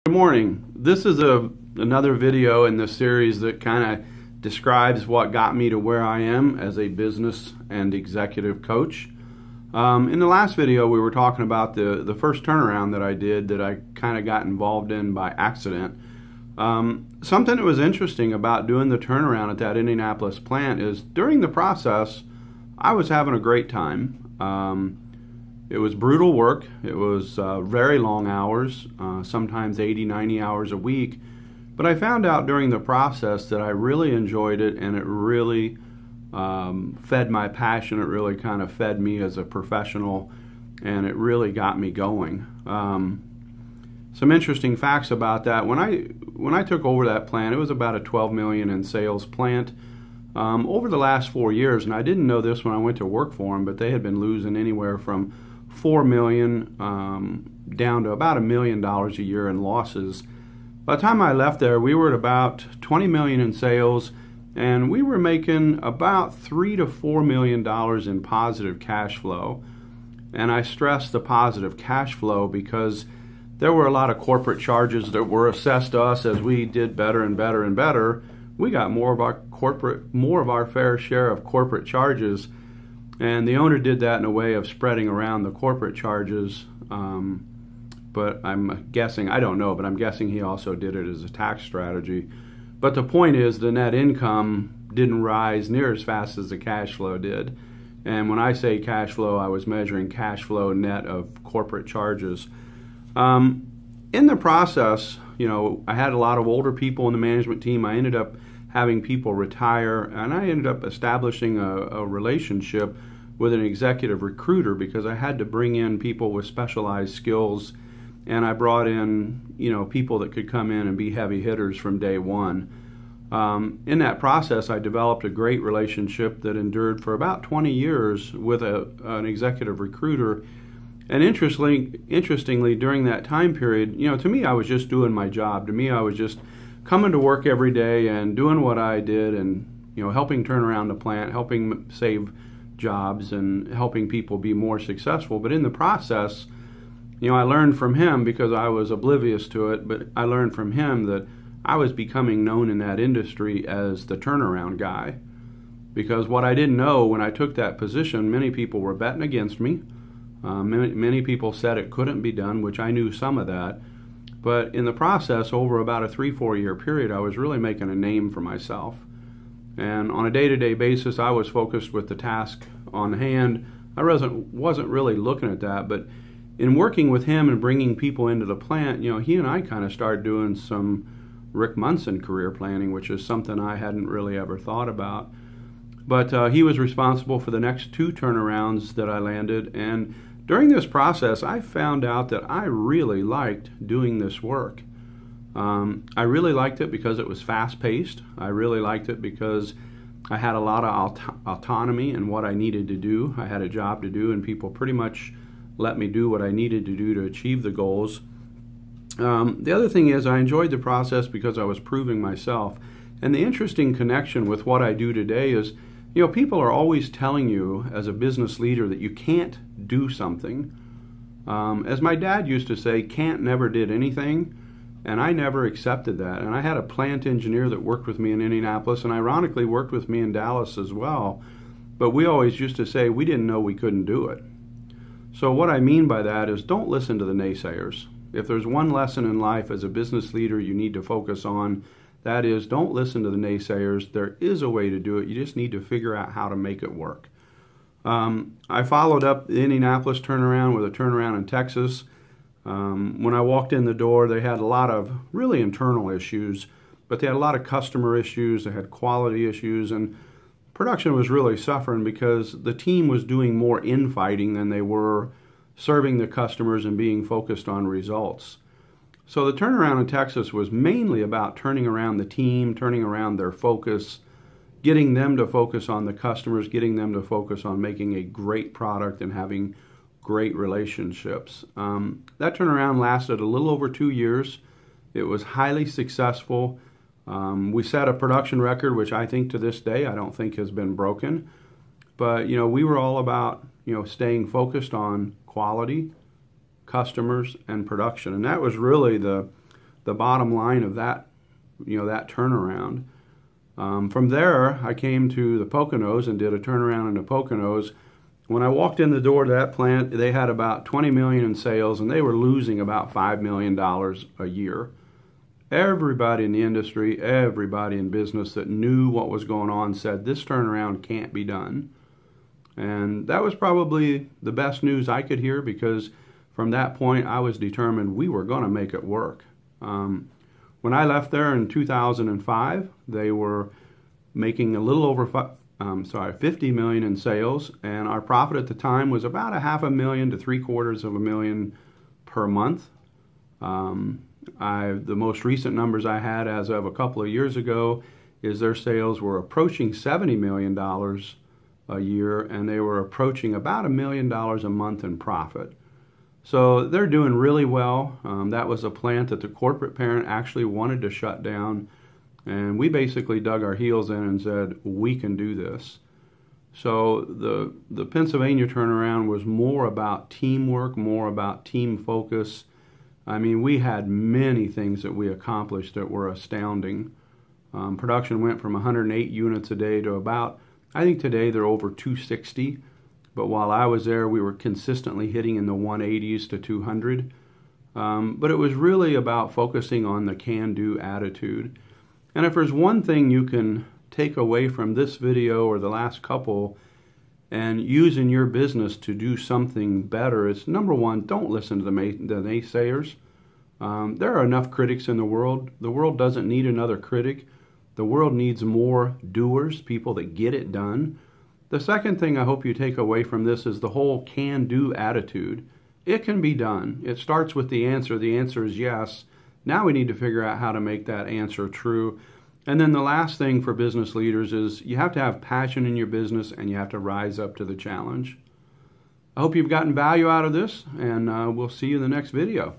Good morning. This is another video in the series that kind of describes what got me to where I am as a business and executive coach. In the last video we were talking about the first turnaround that I did that I kind of got involved in by accident. Something that was interesting about doing the turnaround at that Indianapolis plant is during the process I was having a great time. It was brutal work. It was very long hours, sometimes 80, 90 hours a week. But I found out during the process that I really enjoyed it, and it really fed my passion. It really kind of fed me as a professional, and it really got me going. Some interesting facts about that. When I took over that plant, it was about a $12 million in sales plant. Over the last 4 years, and I didn't know this when I went to work for them, but they had been losing anywhere from $4 million down to about $1 million a year in losses. By the time I left there, we were at about $20 million in sales, and we were making about $3 to $4 million in positive cash flow. And I stress the positive cash flow because there were a lot of corporate charges that were assessed to us as we did better and better and better. We got more of our fair share of corporate charges. And the owner did that in a way of spreading around the corporate charges, but I'm guessing, I don't know, but I'm guessing he also did it as a tax strategy. But the point is the net income didn't rise near as fast as the cash flow did. And when I say cash flow, I was measuring cash flow net of corporate charges. In the process, I had a lot of older people in the management team. I ended up having people retire, and I ended up establishing a relationship with an executive recruiter because I had to bring in people with specialized skills, and I brought in people that could come in and be heavy hitters from day one. In that process, I developed a great relationship that endured for about 20 years with an executive recruiter. And interestingly, during that time period, to me, I was just doing my job. To me, I was just coming to work every day and doing what I did, and helping turn around the plant, helping save jobs, and helping people be more successful. But in the process, I learned from him, because I was oblivious to it, but I learned from him that I was becoming known in that industry as the turnaround guy. Because what I didn't know when I took that position, many people were betting against me. Many people said it couldn't be done, which I knew some of that. But in the process, over about a 3-4 year period, I was really making a name for myself. And on a day-to-day basis, I was focused with the task on hand. I wasn't really looking at that. But in working with him and bringing people into the plant, he and I kind of started doing some Rick Munson career planning, which is something I hadn't really ever thought about. But he was responsible for the next 2 turnarounds that I landed. And during this process, I found out that I really liked doing this work. I really liked it because it was fast-paced. I really liked it because I had a lot of autonomy in what I needed to do. I had a job to do, and people pretty much let me do what I needed to do to achieve the goals. The other thing is I enjoyed the process because I was proving myself. And the interesting connection with what I do today is, people are always telling you as a business leader that you can't do something. As my dad used to say, can't never did anything, and I never accepted that. And I had a plant engineer that worked with me in Indianapolis, and ironically worked with me in Dallas as well. But we always used to say we didn't know we couldn't do it. So what I mean by that is don't listen to the naysayers. If there's one lesson in life as a business leader you need to focus on, that is, don't listen to the naysayers. There is a way to do it. You just need to figure out how to make it work. I followed up the Indianapolis turnaround with a turnaround in Texas. When I walked in the door, they had a lot of really internal issues, but they had a lot of customer issues. They had quality issues, and production was really suffering because the team was doing more infighting than they were serving the customers and being focused on results. So the turnaround in Texas was mainly about turning around the team, turning around their focus, getting them to focus on the customers, getting them to focus on making a great product and having great relationships. That turnaround lasted a little over 2 years. It was highly successful. We set a production record, which I think to this day I don't think has been broken. But we were all about staying focused on quality, customers, and production. And that was really the the bottom line of that, that turnaround. From there, I came to the Poconos and did a turnaround in the Poconos. When I walked in the door to that plant, they had about 20 million in sales, and they were losing about $5 million a year. Everybody in the industry, everybody in business that knew what was going on said this turnaround can't be done. And that was probably the best news I could hear, because from that point I was determined we were going to make it work. When I left there in 2005, they were making a little over 50 million in sales, and our profit at the time was about $500,000 to $750,000 per month. The most recent numbers I had as of a couple of years ago is their sales were approaching $70 million a year, and they were approaching about $1 million a month in profit. So they're doing really well. That was a plant that the corporate parent actually wanted to shut down, and we basically dug our heels in and said, we can do this. So the Pennsylvania turnaround was more about teamwork, more about team focus. I mean, we had many things that we accomplished that were astounding. Production went from 108 units a day to about, I think today they're over 260. But while I was there, we were consistently hitting in the 180s to 200. But it was really about focusing on the can-do attitude. And if there's one thing you can take away from this video or the last couple and use in your business to do something better, it's number one, don't listen to the naysayers. There are enough critics in the world. The world doesn't need another critic. The world needs more doers, people that get it done. The second thing I hope you take away from this is the whole can-do attitude. It can be done. It starts with the answer. The answer is yes. Now we need to figure out how to make that answer true. And then the last thing for business leaders is you have to have passion in your business, and you have to rise up to the challenge. I hope you've gotten value out of this, and we'll see you in the next video.